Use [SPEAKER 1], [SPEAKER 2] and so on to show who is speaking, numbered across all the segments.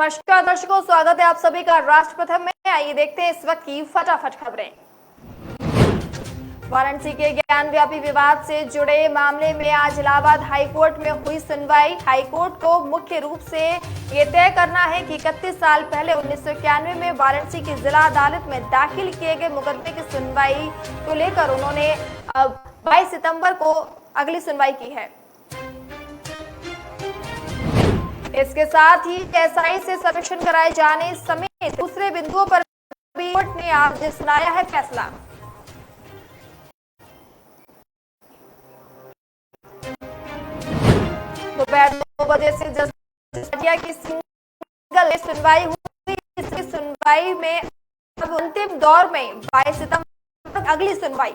[SPEAKER 1] नमस्कार दर्शकों, स्वागत है आप सभी का राष्ट्र प्रथम में। आइए देखते हैं इस वक्त की फटाफट खबरें। वाराणसी के ज्ञानव्यापी विवाद से जुड़े मामले में आज इलाहाबाद हाईकोर्ट में हुई सुनवाई। हाईकोर्ट को मुख्य रूप से ये तय करना है कि 31 साल पहले 1991 में वाराणसी की जिला अदालत में दाखिल किए गए मुकदमे की सुनवाई को लेकर उन्होंने 22 सितंबर को अगली सुनवाई की है। इसके साथ ही एसआई से सर्वेक्षण कराए जाने समेत दूसरे बिंदुओं पर भी कोर्ट ने आज सुनाया है फैसला। दोपहर 2 बजे से जस्टिस भाटिया की सिंगल सुनवाई हुई। इसकी सुनवाई में अब अंतिम दौर में 22 सितंबर तक अगली सुनवाई।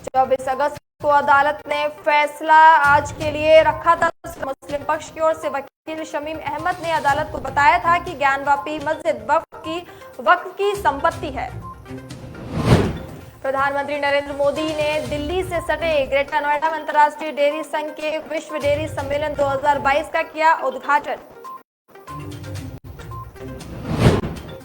[SPEAKER 1] चौबीस अगस्त को अदालत ने फैसला आज के लिए रखा था। मुस्लिम पक्ष की ओर से वकील शमीम अहमद ने अदालत को बताया था कि ज्ञानवापी मस्जिद वक्फ की संपत्ति है। प्रधानमंत्री नरेंद्र मोदी ने दिल्ली से सटे ग्रेटर नोएडा में अंतर्राष्ट्रीय डेयरी संघ के विश्व डेयरी सम्मेलन 2022 का किया उद्घाटन।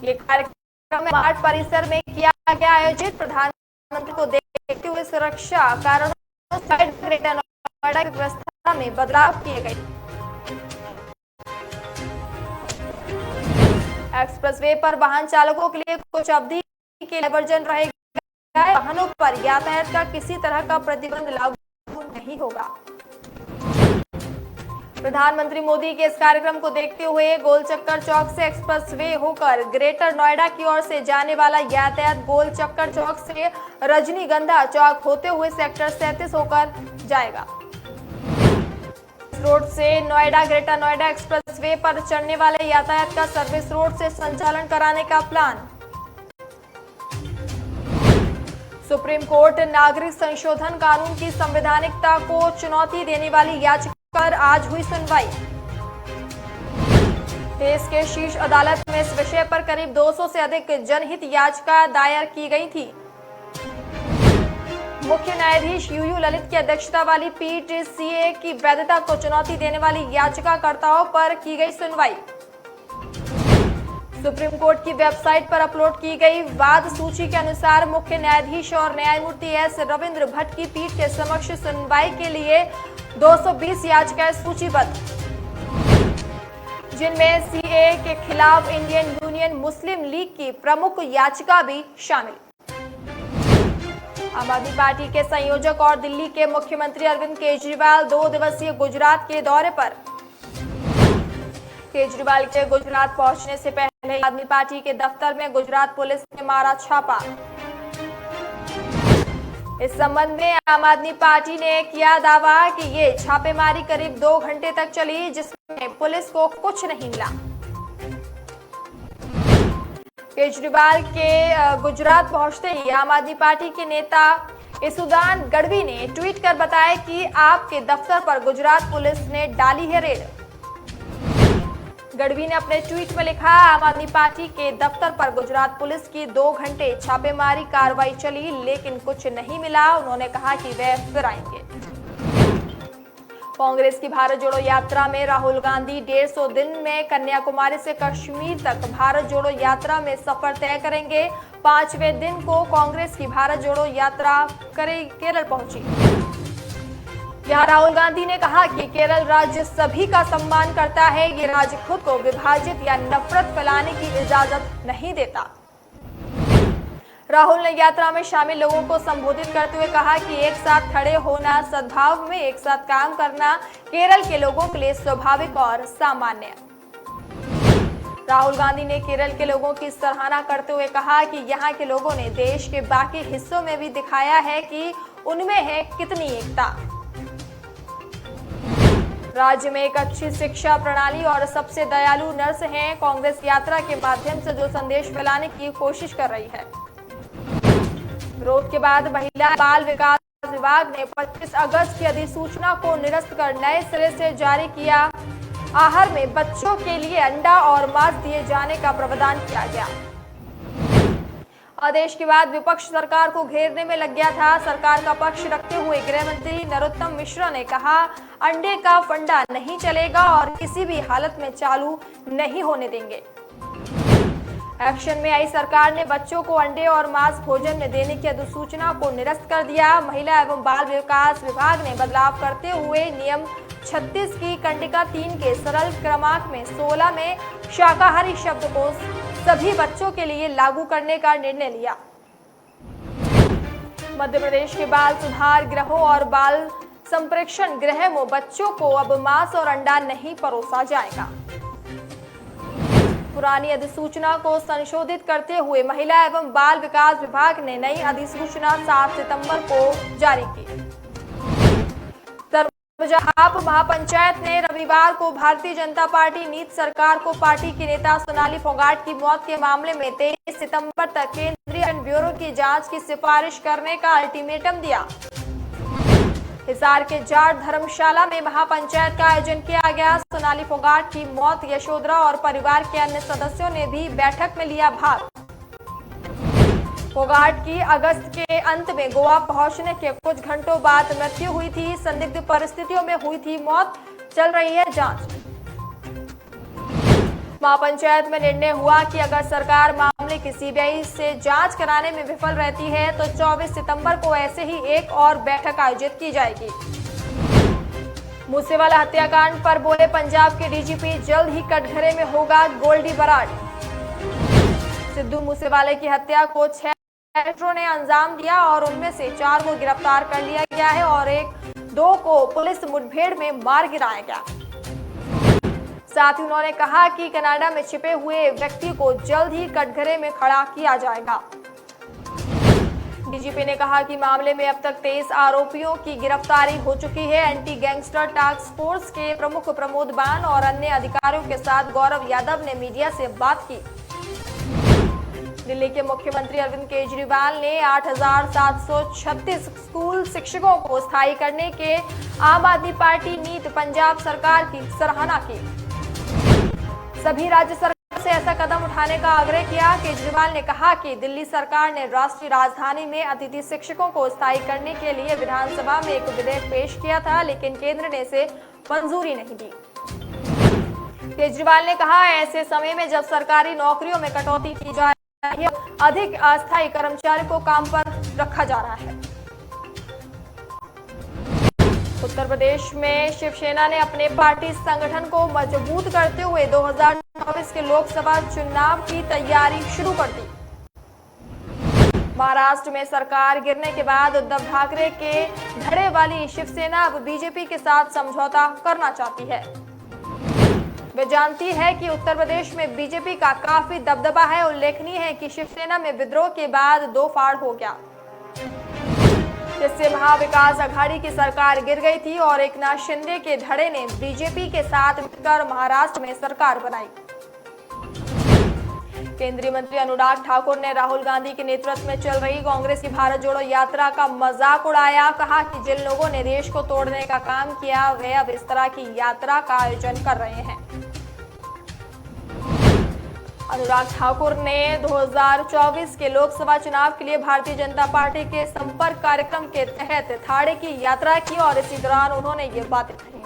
[SPEAKER 1] ये कार्यक्रम मार्ट परिसर में किया गया आयोजित। प्रधानमंत्री को देखते हुए सुरक्षा कारणों से ग्रेटर नोएडा की व्यवस्था में बदलाव किए गए। एक्सप्रेसवे पर वाहन चालकों के लिए कुछ अवधि के डायवर्जन रहेगा। वाहनों पर यातायात का किसी तरह का प्रतिबंध लागू नहीं होगा। प्रधानमंत्री मोदी के इस कार्यक्रम को देखते हुए गोलचक्कर चौक से एक्सप्रेसवे होकर ग्रेटर नोएडा की ओर से जाने वाला यातायात गोलचक्कर चौक से रजनीगंधा चौक होते हुए सेक्टर 37 होकर जाएगा। रोड से नोएडा ग्रेटर नोएडा एक्सप्रेसवे पर चढ़ने वाले यातायात का सर्विस रोड से संचालन कराने का प्लान। सुप्रीम कोर्ट नागरिक संशोधन कानून की संवैधानिकता को चुनौती देने वाली याचिका पर आज हुई सुनवाई। देश के शीर्ष अदालत में इस विषय पर करीब 200 से अधिक जनहित याचिका दायर की गई थी। मुख्य न्यायाधीश यूयू ललित की अध्यक्षता वाली पीठ सीए की वैधता को चुनौती देने वाली याचिकाकर्ताओं पर की गई सुनवाई। सुप्रीम कोर्ट की वेबसाइट पर अपलोड की गई वाद सूची के अनुसार मुख्य न्यायाधीश और न्यायमूर्ति एस रविंद्र भट्ट की पीठ के समक्ष सुनवाई के लिए 220 याचिकाएं सूचीबद्ध, जिनमें सीए के खिलाफ इंडियन यूनियन मुस्लिम लीग की प्रमुख याचिका भी शामिल। आम आदमी पार्टी के संयोजक और दिल्ली के मुख्यमंत्री अरविंद केजरीवाल 2 दिवसीय गुजरात के दौरे पर। केजरीवाल के गुजरात पहुंचने से पहले आम आदमी पार्टी के दफ्तर में गुजरात पुलिस ने मारा छापा। इस संबंध में आम आदमी पार्टी ने किया दावा कि ये छापेमारी करीब 2 घंटे तक चली, जिसमें पुलिस को कुछ नहीं मिला। केजरीवाल के गुजरात पहुंचते ही आम आदमी पार्टी के नेता इसुदान गढ़वी ने ट्वीट कर बताया कि आपके दफ्तर पर गुजरात पुलिस ने डाली है रेड। गढ़वी ने अपने ट्वीट में लिखा, आम आदमी पार्टी के दफ्तर पर गुजरात पुलिस की 2 घंटे छापेमारी कार्रवाई चली, लेकिन कुछ नहीं मिला। उन्होंने कहा कि वे फिर आएंगे। कांग्रेस की भारत जोड़ो यात्रा में राहुल गांधी 150 दिन में कन्याकुमारी से कश्मीर तक भारत जोड़ो यात्रा में सफर तय करेंगे। 5वें दिन को कांग्रेस की भारत जोड़ो यात्रा केरल पहुंची। यहाँ राहुल गांधी ने कहा कि केरल राज्य सभी का सम्मान करता है। ये राज्य खुद को विभाजित या नफरत फैलाने की इजाजत नहीं देता। राहुल ने यात्रा में शामिल लोगों को संबोधित करते हुए कहा कि एक साथ खड़े होना, सद्भाव में एक साथ काम करना केरल के लोगों के लिए स्वाभाविक और सामान्य। राहुल गांधी ने केरल के लोगों की सराहना करते हुए कहा कि यहाँ के लोगों ने देश के बाकी हिस्सों में भी दिखाया है कि उनमें है कितनी एकता। राज्य में एक अच्छी शिक्षा प्रणाली और सबसे दयालु नर्स हैं। कांग्रेस यात्रा के माध्यम से जो संदेश फैलाने की कोशिश कर रही है। विरोध के बाद महिला बाल विकास विभाग ने 25 अगस्त की अधिसूचना को निरस्त कर नए सिरे से जारी किया। आहार में बच्चों के लिए अंडा और मांस दिए जाने का प्रावधान किया गया। आदेश के बाद विपक्ष सरकार को घेरने में लग गया था। सरकार का पक्ष रखते हुए गृह मंत्री नरोत्तम मिश्रा ने कहा, अंडे का फंडा नहीं चलेगा और किसी भी हालत में चालू नहीं होने देंगे। एक्शन में आई सरकार ने बच्चों को अंडे और मांस भोजन में देने की अधिसूचना को निरस्त कर दिया। महिला एवं बाल विकास विभाग ने बदलाव करते हुए नियम 36 की कंडिका 3 के सरल क्रमांक में 16 में शाकाहारी शब्द को सभी बच्चों के लिए लागू करने का निर्णय लिया। मध्य प्रदेश के बाल सुधार गृहों और बाल संप्रेक्षण गृह में बच्चों को अब मांस और अंडा नहीं परोसा जाएगा। पुरानी अधिसूचना को संशोधित करते हुए महिला एवं बाल विकास विभाग ने नई अधिसूचना 7 सितंबर को जारी की। सरबजाप महापंचायत ने रविवार को भारतीय जनता पार्टी नीति सरकार को पार्टी की नेता सोनाली फोगाट की मौत के मामले में 23 सितंबर तक केंद्रीय ब्यूरो की जांच की सिफारिश करने का अल्टीमेटम दिया। हिसार के जाट धर्मशाला में महापंचायत का आयोजन किया गया। सोनाली फोगाट की मौत यशोधरा और परिवार के अन्य सदस्यों ने भी बैठक में लिया भाग। फोगाट की अगस्त के अंत में गोवा पहुंचने के कुछ घंटों बाद मृत्यु हुई थी। संदिग्ध परिस्थितियों में हुई थी मौत, चल रही है जांच। महापंचायत में निर्णय हुआ कि अगर सरकार मामले की सीबीआई से जांच कराने में विफल रहती है तो 24 सितंबर को ऐसे ही एक और बैठक आयोजित की जाएगी। मूसेवाला हत्याकांड पर बोले पंजाब के डीजीपी, जल्द ही कटघरे में होगा गोल्डी बराड। सिद्धू मूसेवाले की हत्या को 6 एक्टरों ने अंजाम दिया और उनमें से 4 को गिरफ्तार कर लिया गया है और 1-2 को पुलिस मुठभेड़ में मार गिराया गया। साथ ही उन्होंने कहा कि कनाडा में छिपे हुए व्यक्ति को जल्द ही कटघरे में खड़ा किया जाएगा। डीजीपी ने कहा कि मामले में अब तक 23 आरोपियों की गिरफ्तारी हो चुकी है। एंटी गैंगस्टर टास्क फोर्स के प्रमुख प्रमोद बान और अन्य अधिकारियों के साथ गौरव यादव ने मीडिया से बात की। दिल्ली के मुख्यमंत्री अरविंद केजरीवाल ने 8,736 स्कूल शिक्षकों को स्थायी करने के आम आदमी पार्टी नीति पंजाब सरकार की सराहना की। सभी राज्य सरकार से ऐसा कदम उठाने का आग्रह किया। केजरीवाल ने कहा कि दिल्ली सरकार ने राष्ट्रीय राजधानी में अतिथि शिक्षकों को स्थायी करने के लिए विधानसभा में एक विधेयक पेश किया था, लेकिन केंद्र ने इसे मंजूरी नहीं दी। केजरीवाल ने कहा, ऐसे समय में जब सरकारी नौकरियों में कटौती की जा रही है, अधिक अस्थायी कर्मचारी को काम पर रखा जा रहा है। उत्तर प्रदेश में शिवसेना ने अपने पार्टी संगठन को मजबूत करते हुए 2024 के लोकसभा चुनाव की तैयारी शुरू कर दी। महाराष्ट्र में सरकार गिरने के बाद उद्धव ठाकरे के धड़े वाली शिवसेना अब बीजेपी के साथ समझौता करना चाहती है। वे जानती है कि उत्तर प्रदेश में बीजेपी का काफी दबदबा है। उल्लेखनीय है कि शिवसेना में विद्रोह के बाद 2 फाड़ हो गया, जिससे महाविकास अघाड़ी की सरकार गिर गई थी और एकनाथ शिंदे के धड़े ने बीजेपी के साथ मिलकर महाराष्ट्र में सरकार बनाई। केंद्रीय मंत्री अनुराग ठाकुर ने राहुल गांधी के नेतृत्व में चल रही कांग्रेस की भारत जोड़ो यात्रा का मजाक उड़ाया। कहा कि जिन लोगों ने देश को तोड़ने का काम किया वे अब इस तरह की यात्रा का आयोजन कर रहे हैं। अनुराग ठाकुर ने 2024 के लोकसभा चुनाव के लिए भारतीय जनता पार्टी के संपर्क कार्यक्रम के तहत थाड़े की यात्रा की और इसी दौरान उन्होंने ये बातें कही।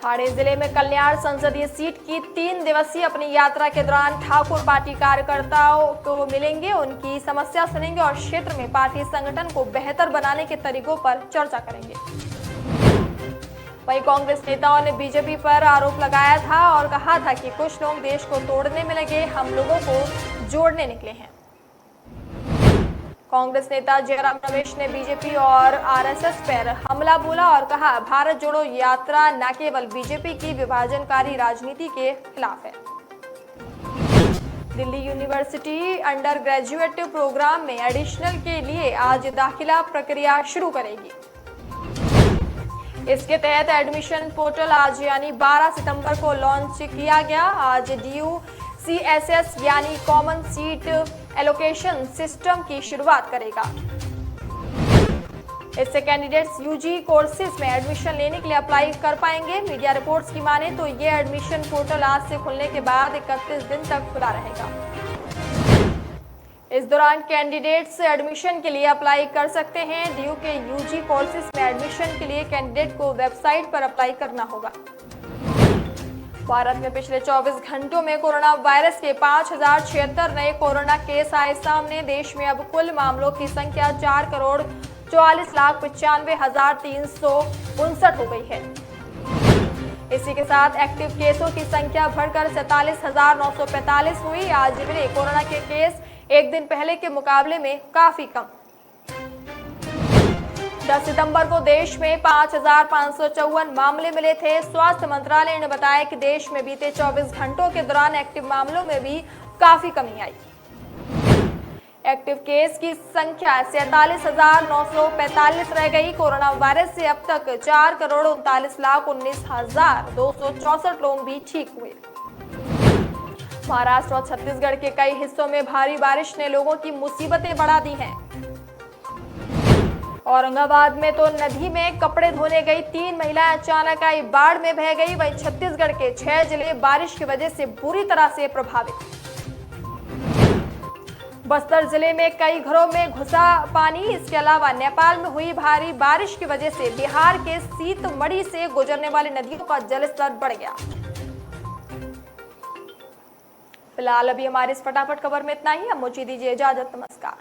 [SPEAKER 1] थाड़े जिले में कल्याण संसदीय सीट की 3 दिवसीय अपनी यात्रा के दौरान ठाकुर पार्टी कार्यकर्ताओं को मिलेंगे, उनकी समस्या सुनेंगे और क्षेत्र में पार्टी संगठन को बेहतर बनाने के तरीकों पर चर्चा करेंगे। वहीं कांग्रेस नेताओं ने बीजेपी पर आरोप लगाया था और कहा था कि कुछ लोग देश को तोड़ने में लगे, हम लोगों को जोड़ने निकले हैं। कांग्रेस नेता जयराम रमेश ने बीजेपी और आरएसएस पर हमला बोला और कहा, भारत जोड़ो यात्रा न केवल बीजेपी की विभाजनकारी राजनीति के खिलाफ है। Delhi university undergraduate program में एडिशनल के लिए आज दाखिला प्रक्रिया शुरू करेगी। इसके तहत एडमिशन पोर्टल आज यानी 12 सितंबर को लॉन्च किया गया। आज DUCSS यानी कॉमन सीट एलोकेशन सिस्टम की शुरुआत करेगा। इससे कैंडिडेट्स यूजी कोर्सेज में एडमिशन लेने के लिए अप्लाई कर पाएंगे। मीडिया रिपोर्ट्स की माने तो ये एडमिशन पोर्टल आज से खुलने के बाद 31 दिन तक खुला रहेगा। इस दौरान कैंडिडेट्स एडमिशन के लिए अप्लाई कर सकते हैं। डीयू के यूजी कोर्सेज में एडमिशन के लिए कैंडिडेट को वेबसाइट पर अप्लाई करना होगा। भारत में पिछले 24 घंटों में कोरोना वायरस के 5076 नए कोरोना केस आए सामने। देश में अब कुल मामलों की संख्या 4,44,95,359 हो गई है। इसी के साथ एक्टिव केसों की संख्या बढ़कर 47,945 हुई। आज मिले कोरोना के केस एक दिन पहले के मुकाबले में काफी कम। 10 सितंबर को देश में 5,554 मामले मिले थे। स्वास्थ्य मंत्रालय ने बताया कि देश में बीते 24 घंटों के दौरान एक्टिव मामलों में भी काफी कमी आई। एक्टिव केस की संख्या 47,945 रह गई। कोरोना वायरस से अब तक 4,39,19,264 लोग भी ठीक हुए। महाराष्ट्र और छत्तीसगढ़ के कई हिस्सों में भारी बारिश ने लोगों की मुसीबतें बढ़ा दी हैं। औरंगाबाद में तो नदी में कपड़े धोने गई 3 महिलाएं अचानक आई बाढ़ में बह गई। वहीं छत्तीसगढ़ के 6 जिले बारिश की वजह से बुरी तरह से प्रभावित। बस्तर जिले में कई घरों में घुसा पानी। इसके अलावा नेपाल में हुई भारी बारिश की वजह से बिहार के सीतामढ़ी से गुजरने वाली नदियों का जलस्तर बढ़ गया। फिलहाल अभी हमारे इस फटाफट खबर में इतना ही। अब मुझे दीजिए इजाजत। नमस्कार।